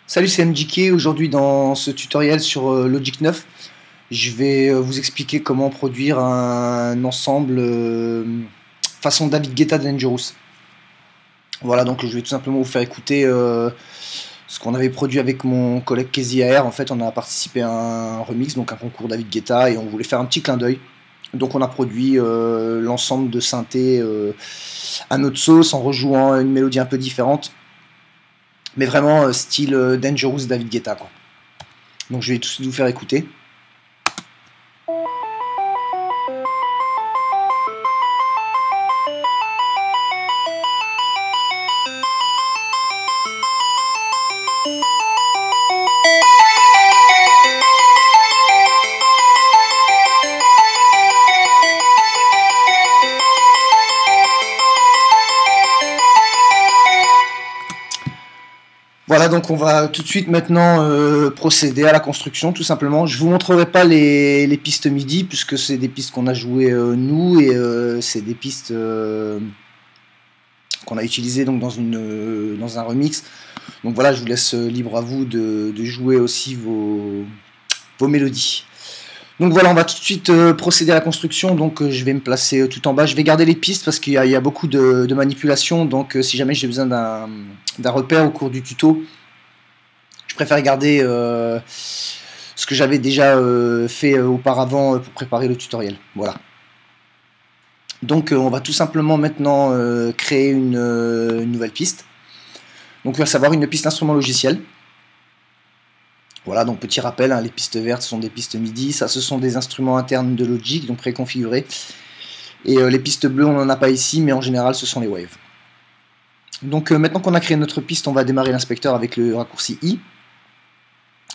Salut, c'est MJK. Aujourd'hui, dans ce tutoriel sur Logic 9, je vais vous expliquer comment produire un ensemble façon David Guetta Dangerous. Voilà, donc je vais tout simplement vous faire écouter ce qu'on avait produit avec mon collègue Kezi AR. En fait, on a participé à un remix, donc un concours David Guetta, et on voulait faire un petit clin d'œil. Donc on a produit l'ensemble de synthé à notre sauce en rejouant une mélodie un peu différente, mais vraiment style Dangerous David Guetta, quoi. Donc je vais tout de suite vous faire écouter. Voilà, donc on va tout de suite maintenant procéder à la construction, tout simplement. Je vous montrerai pas les pistes MIDI, puisque c'est des pistes qu'on a jouées nous, et c'est des pistes qu'on a utilisées donc, dans un remix. Donc voilà, je vous laisse libre à vous de jouer aussi vos mélodies. Donc voilà, on va tout de suite procéder à la construction. Donc je vais me placer tout en bas. Je vais garder les pistes parce qu'il y a beaucoup de manipulations. Donc si jamais j'ai besoin d'un repère au cours du tuto, je préfère garder ce que j'avais déjà fait auparavant pour préparer le tutoriel. Voilà. Donc on va tout simplement maintenant créer une nouvelle piste. Donc à savoir une piste instrument logiciel. Voilà, donc petit rappel, hein, les pistes vertes sont des pistes MIDI, ça ce sont des instruments internes de Logic, donc préconfigurés. Et les pistes bleues, on n'en a pas ici, mais en général ce sont les waves. Donc maintenant qu'on a créé notre piste, on va démarrer l'inspecteur avec le raccourci I.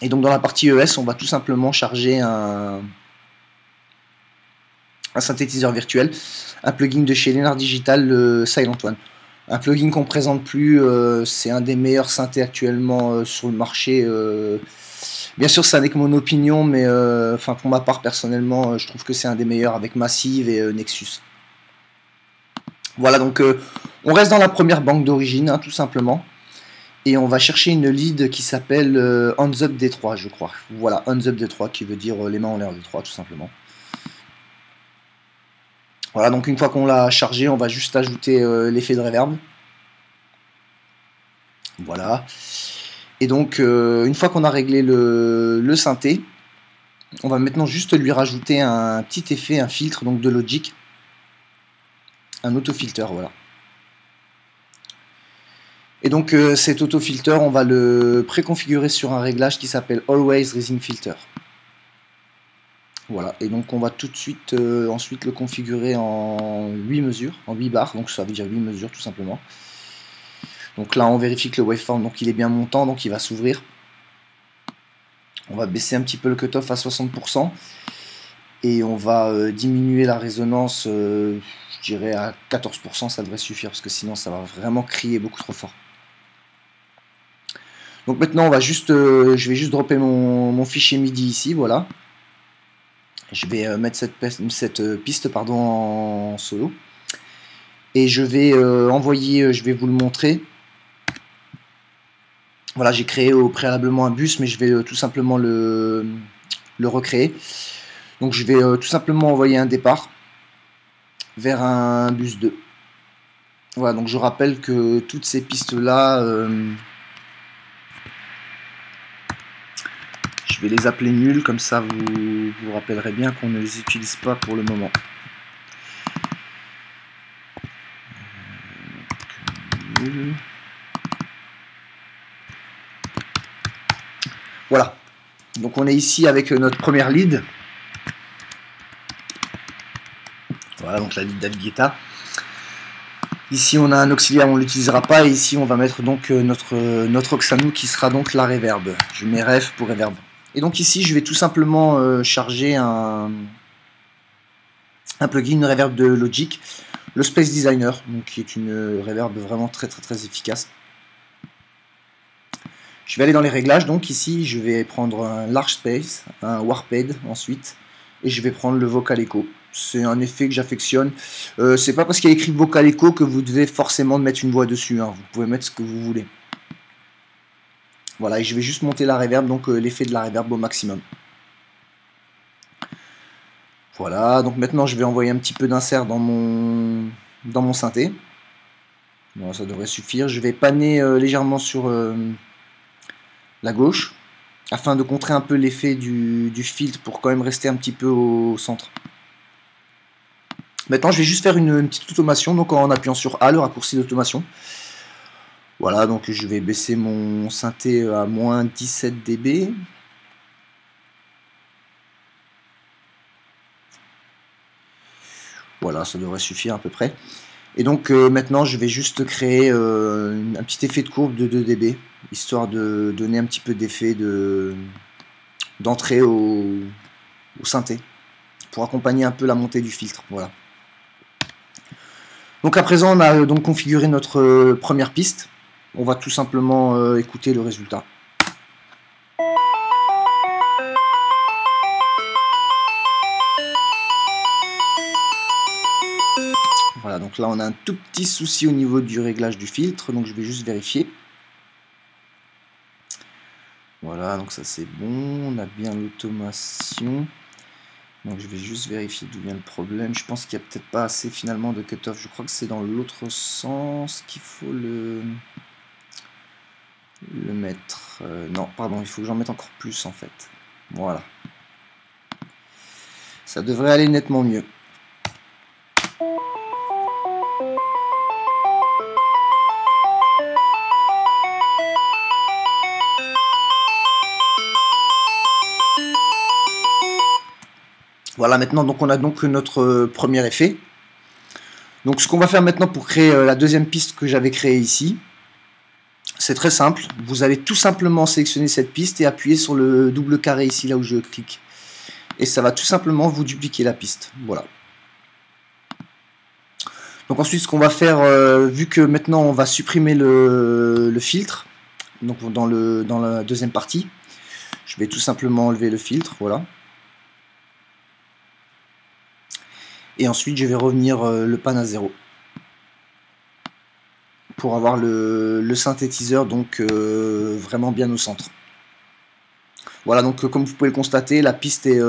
Et donc dans la partie ES, on va tout simplement charger un synthétiseur virtuel, un plugin de chez Lenard Digital, le Silent One. Un plugin qu'on ne présente plus, c'est un des meilleurs synthés actuellement sur le marché. Bien sûr, ça n'est que mon opinion, mais enfin pour ma part, personnellement, je trouve que c'est un des meilleurs avec Massive et Nexus. Voilà, donc on reste dans la première banque d'origine, hein, tout simplement. Et on va chercher une lead qui s'appelle Hands Up D3, je crois. Voilà, Hands Up D3, qui veut dire les mains en l'air D3, tout simplement. Voilà, donc une fois qu'on l'a chargé, on va juste ajouter l'effet de reverb. Voilà. Et donc, une fois qu'on a réglé le synthé, on va maintenant juste lui rajouter un petit effet, un filtre donc de Logic, un autofilter, voilà. Et donc cet autofilter, on va le préconfigurer sur un réglage qui s'appelle Always Rising Filter. Voilà, et donc on va tout de suite ensuite le configurer en 8 mesures, en 8 bars, donc ça veut dire 8 mesures tout simplement. Donc là on vérifie que le waveform donc il est bien montant, donc il va s'ouvrir. On va baisser un petit peu le cutoff à 60% et on va diminuer la résonance, je dirais à 14%, ça devrait suffire parce que sinon ça va vraiment crier beaucoup trop fort. Donc maintenant on va juste, je vais juste dropper mon fichier MIDI ici, voilà. Je vais mettre cette piste pardon, en solo. Et je vais envoyer, je vais vous le montrer. Voilà, j'ai créé préalablement un bus, mais je vais tout simplement le recréer. Donc je vais tout simplement envoyer un départ vers un bus 2. Voilà, donc je rappelle que toutes ces pistes-là, je vais les appeler nulles, comme ça vous vous rappellerez bien qu'on ne les utilise pas pour le moment. Voilà, donc on est ici avec notre première lead. Voilà, donc la lead David Guetta. Ici on a un auxiliaire, on ne l'utilisera pas, et ici on va mettre donc notre Oxanou qui sera donc la reverb. Je mets ref pour reverb. Et donc ici je vais tout simplement charger un plugin, une reverb de Logic, le Space Designer, donc qui est une reverb vraiment très efficace. Je vais aller dans les réglages, donc ici je vais prendre un Large Space, un Warped ensuite, et je vais prendre le Vocal Echo. C'est un effet que j'affectionne. C'est pas parce qu'il y a écrit Vocal Echo que vous devez forcément mettre une voix dessus, hein. Vous pouvez mettre ce que vous voulez. Voilà, et je vais juste monter la reverb, donc l'effet de la reverb au maximum. Voilà, donc maintenant je vais envoyer un petit peu d'insert dans mon synthé. Bon, ça devrait suffire. Je vais panner légèrement sur la gauche, afin de contrer un peu l'effet du filtre pour quand même rester un petit peu au centre. Maintenant, je vais juste faire une petite automation, donc en appuyant sur A, le raccourci d'automation. Voilà, donc je vais baisser mon synthé à moins 17 dB. Voilà, ça devrait suffire à peu près. Et donc maintenant, je vais juste créer un petit effet de courbe de 2 dB, histoire de donner un petit peu d'effet d'entrée au synthé, pour accompagner un peu la montée du filtre. Voilà. Donc à présent, on a donc configuré notre première piste. On va tout simplement écouter le résultat. Voilà, donc là on a un tout petit souci au niveau du réglage du filtre, donc je vais juste vérifier. Voilà, donc ça c'est bon, on a bien l'automation. Donc je vais juste vérifier d'où vient le problème. Je pense qu'il n'y a peut-être pas assez finalement de cutoff. Je crois que c'est dans l'autre sens qu'il faut le mettre. Non, pardon, il faut que j'en mette encore plus en fait. Voilà. Ça devrait aller nettement mieux. Voilà, maintenant donc on a donc notre premier effet. Donc ce qu'on va faire maintenant pour créer la deuxième piste que j'avais créée ici, c'est très simple. Vous allez tout simplement sélectionner cette piste et appuyer sur le double carré ici, là où je clique. Et ça va tout simplement vous dupliquer la piste. Voilà. Donc ensuite, ce qu'on va faire, vu que maintenant on va supprimer le filtre, donc dans la deuxième partie, je vais tout simplement enlever le filtre, voilà. Et ensuite, je vais revenir le pan à 0. Pour avoir le synthétiseur donc vraiment bien au centre. Voilà, donc comme vous pouvez le constater, la piste est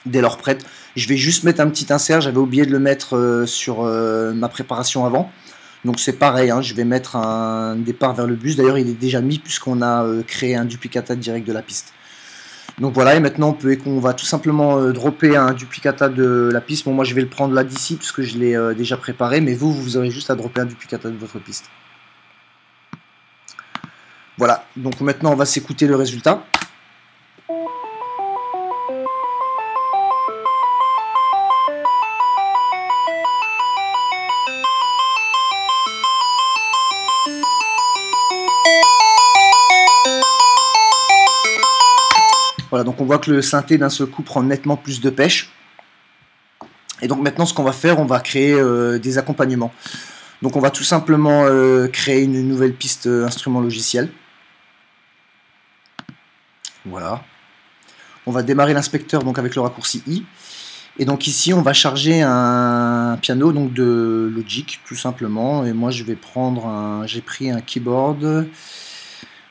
dès lors prête. Je vais juste mettre un petit insert, j'avais oublié de le mettre sur ma préparation avant. Donc c'est pareil, hein, je vais mettre un départ vers le bus. D'ailleurs, il est déjà mis puisqu'on a créé un duplicata direct de la piste. Donc voilà, et maintenant on va tout simplement dropper un duplicata de la piste. Bon, moi je vais le prendre là d'ici puisque je l'ai déjà préparé, mais vous aurez juste à dropper un duplicata de votre piste. Voilà, donc maintenant on va s'écouter le résultat. Voilà, donc on voit que le synthé d'un seul coup prend nettement plus de pêche. Et donc maintenant ce qu'on va faire, on va créer des accompagnements. Donc on va tout simplement créer une nouvelle piste instrument logiciel. Voilà. On va démarrer l'inspecteur donc avec le raccourci I. Et donc ici on va charger un piano donc de Logic tout simplement. Et moi je vais prendre j'ai pris un keyboard.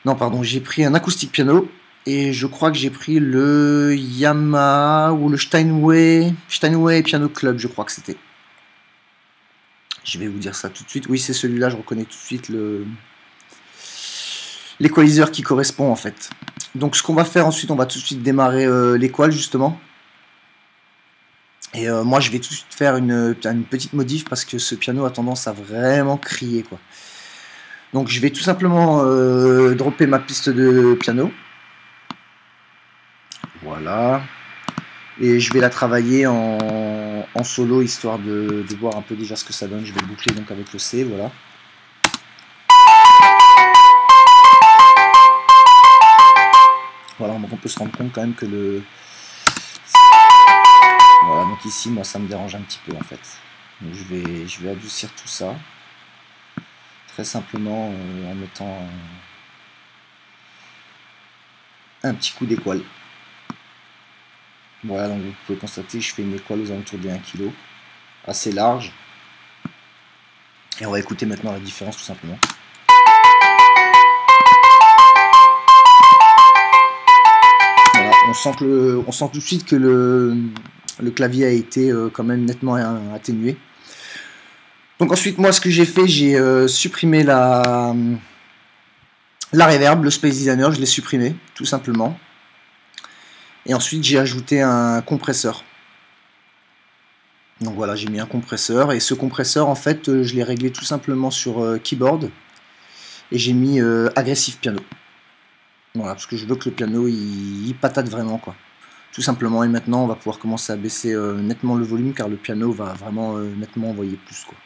Non pardon, j'ai pris un acoustique piano. Et je crois que j'ai pris le Yamaha ou le Steinway Piano Club, je crois que c'était. Je vais vous dire ça tout de suite. Oui, c'est celui-là, je reconnais tout de suite l'équaliseur qui correspond en fait. Donc ce qu'on va faire ensuite, on va tout de suite démarrer l'équal justement. Et moi je vais tout de suite faire une petite modif parce que ce piano a tendance à vraiment crier quoi. Donc je vais tout simplement dropper ma piste de piano. Voilà. Et je vais la travailler en solo histoire de voir un peu déjà ce que ça donne. Je vais boucler donc avec le C, voilà. Voilà, donc on peut se rendre compte quand même que voilà, donc ici, moi ça me dérange un petit peu en fait. Donc je vais adoucir tout ça. Très simplement en mettant un petit coup d'équal. Voilà, donc vous pouvez constater, je fais une équale aux alentours des 1 kg, assez large. Et on va écouter maintenant la différence tout simplement. on sent tout de suite que le clavier a été quand même nettement atténué. Donc ensuite, moi, ce que j'ai fait, j'ai supprimé la reverb, le Space Designer, je l'ai supprimé, tout simplement. Et ensuite, j'ai ajouté un compresseur. Donc voilà, j'ai mis un compresseur, et ce compresseur, en fait, je l'ai réglé tout simplement sur Keyboard, et j'ai mis Aggressive Piano. Voilà, parce que je veux que le piano, il patate vraiment, quoi. Tout simplement, et maintenant, on va pouvoir commencer à baisser nettement le volume, car le piano va vraiment nettement envoyer plus, quoi.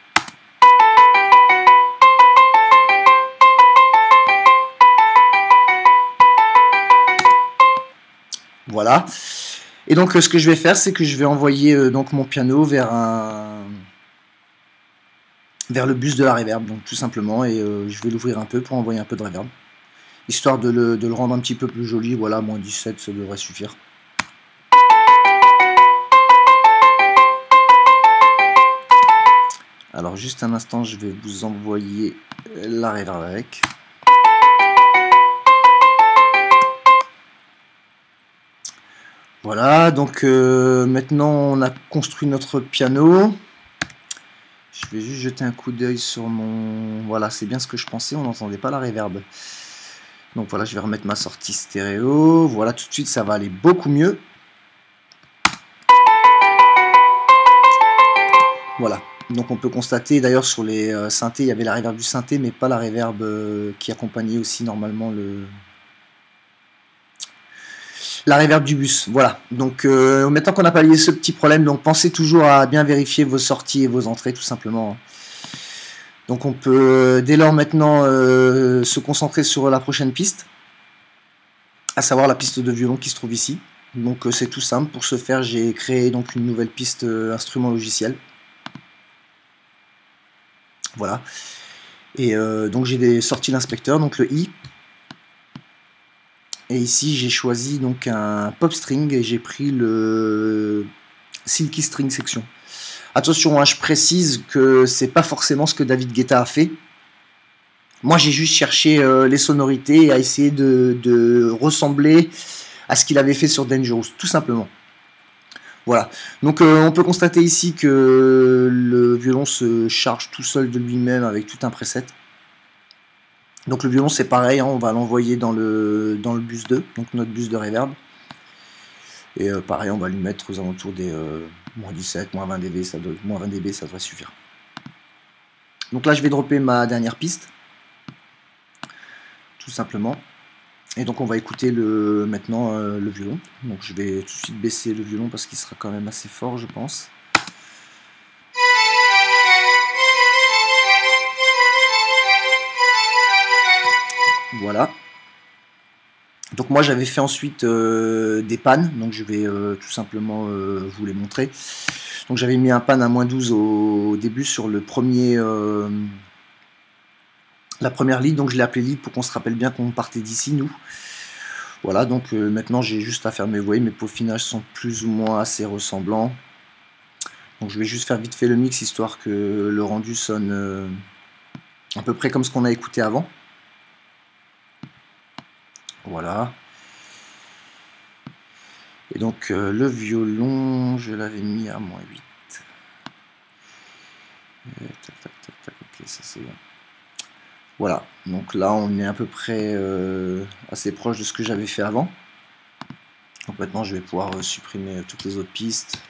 Voilà. Et donc ce que je vais faire, c'est que je vais envoyer donc mon piano vers le bus de la reverb, donc tout simplement, et je vais l'ouvrir un peu pour envoyer un peu de reverb, histoire de le rendre un petit peu plus joli. Voilà, moins 17, ça devrait suffire. Alors juste un instant, je vais vous envoyer la reverb avec. Voilà, donc maintenant on a construit notre piano. Je vais juste jeter un coup d'œil sur mon... Voilà, c'est bien ce que je pensais, on n'entendait pas la reverb. Donc voilà, je vais remettre ma sortie stéréo. Voilà, tout de suite ça va aller beaucoup mieux. Voilà, donc on peut constater, d'ailleurs sur les synthés, il y avait la reverb du synthé, mais pas la reverb qui accompagnait aussi normalement la reverb du bus. Voilà, donc maintenant qu'on a pallié ce petit problème, donc pensez toujours à bien vérifier vos sorties et vos entrées, tout simplement. Donc on peut dès lors maintenant se concentrer sur la prochaine piste, à savoir la piste de violon qui se trouve ici. Donc c'est tout simple, pour ce faire j'ai créé donc une nouvelle piste instrument logiciel. Voilà, et donc j'ai sorti l'inspecteur, donc le I. Et ici j'ai choisi donc un pop string et j'ai pris le Silky String section. Attention, hein, je précise que c'est pas forcément ce que David Guetta a fait. Moi j'ai juste cherché les sonorités et à essayer de ressembler à ce qu'il avait fait sur Dangerous, tout simplement. Voilà, donc on peut constater ici que le violon se charge tout seul de lui-même avec tout un preset. Donc le violon c'est pareil, hein, on va l'envoyer dans le bus 2, donc notre bus de reverb. Et pareil, on va lui mettre aux alentours des moins 17, moins 20 dB, moins 20 dB, ça devrait suffire. Donc là je vais dropper ma dernière piste, tout simplement. Et donc on va écouter maintenant le violon. Donc je vais tout de suite baisser le violon parce qu'il sera quand même assez fort, je pense. Voilà. Donc moi j'avais fait ensuite des pannes, donc je vais tout simplement vous les montrer. Donc j'avais mis un pan à moins 12 au début sur le premier, la première lead, donc je l'ai appelé lead pour qu'on se rappelle bien qu'on partait d'ici nous. Voilà, donc maintenant j'ai juste à faire vous voyez, mes peaufinages sont plus ou moins assez ressemblants. Donc je vais juste faire vite fait le mix histoire que le rendu sonne à peu près comme ce qu'on a écouté avant. Voilà. Et donc le violon, je l'avais mis à moins 8. Ok, ça c'est bon. Voilà, donc là on est à peu près assez proche de ce que j'avais fait avant. Donc maintenant je vais pouvoir supprimer toutes les autres pistes.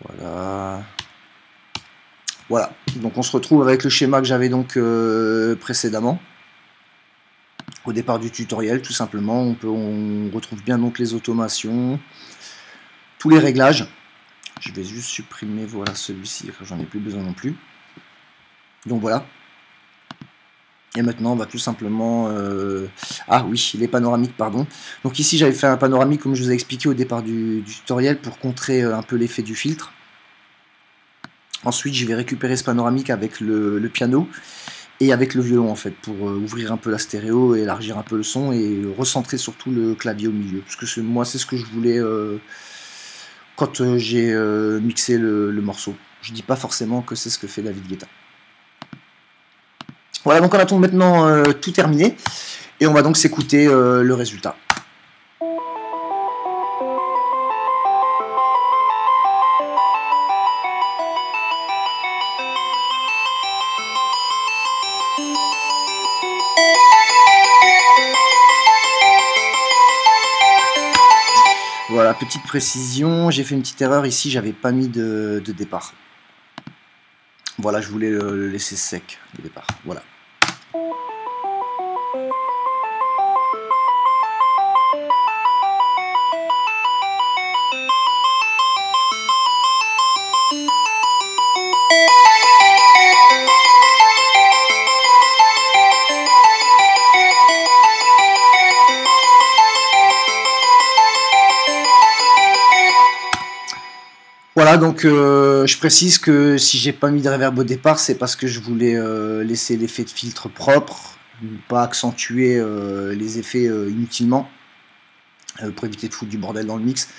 Voilà. Voilà, donc on se retrouve avec le schéma que j'avais donc précédemment. Au départ du tutoriel, tout simplement, on retrouve bien donc les automations, tous les réglages. Je vais juste supprimer voilà celui-ci, j'en ai plus besoin non plus. Donc voilà. Et maintenant on va tout simplement... Ah oui, les panoramiques, pardon. Donc ici j'avais fait un panoramique comme je vous ai expliqué au départ du tutoriel pour contrer un peu l'effet du filtre. Ensuite je vais récupérer ce panoramique avec le piano et avec le violon en fait, pour ouvrir un peu la stéréo et élargir un peu le son et recentrer surtout le clavier au milieu. Parce que moi c'est ce que je voulais quand j'ai mixé le morceau. Je dis pas forcément que c'est ce que fait David Guetta. Voilà, donc on a tout maintenant tout terminé et on va donc s'écouter le résultat. Voilà, petite précision, j'ai fait une petite erreur ici, j'avais pas mis de départ. Voilà, je voulais le laisser sec, le départ, voilà. Voilà, donc je précise que si j'ai pas mis de reverb au départ, c'est parce que je voulais laisser l'effet de filtre propre, pas accentuer les effets inutilement, pour éviter de foutre du bordel dans le mix,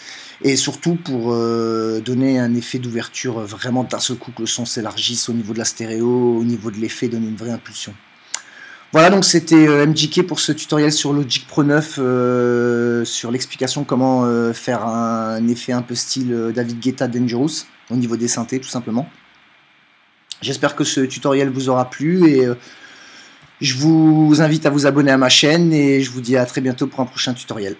et surtout pour donner un effet d'ouverture vraiment d'un seul coup, que le son s'élargisse au niveau de la stéréo, au niveau de l'effet, donner une vraie impulsion. Voilà, donc c'était MJK pour ce tutoriel sur Logic Pro 9, sur l'explication comment faire un effet un peu style David Guetta Dangerous, au niveau des synthés tout simplement. J'espère que ce tutoriel vous aura plu et je vous invite à vous abonner à ma chaîne et je vous dis à très bientôt pour un prochain tutoriel.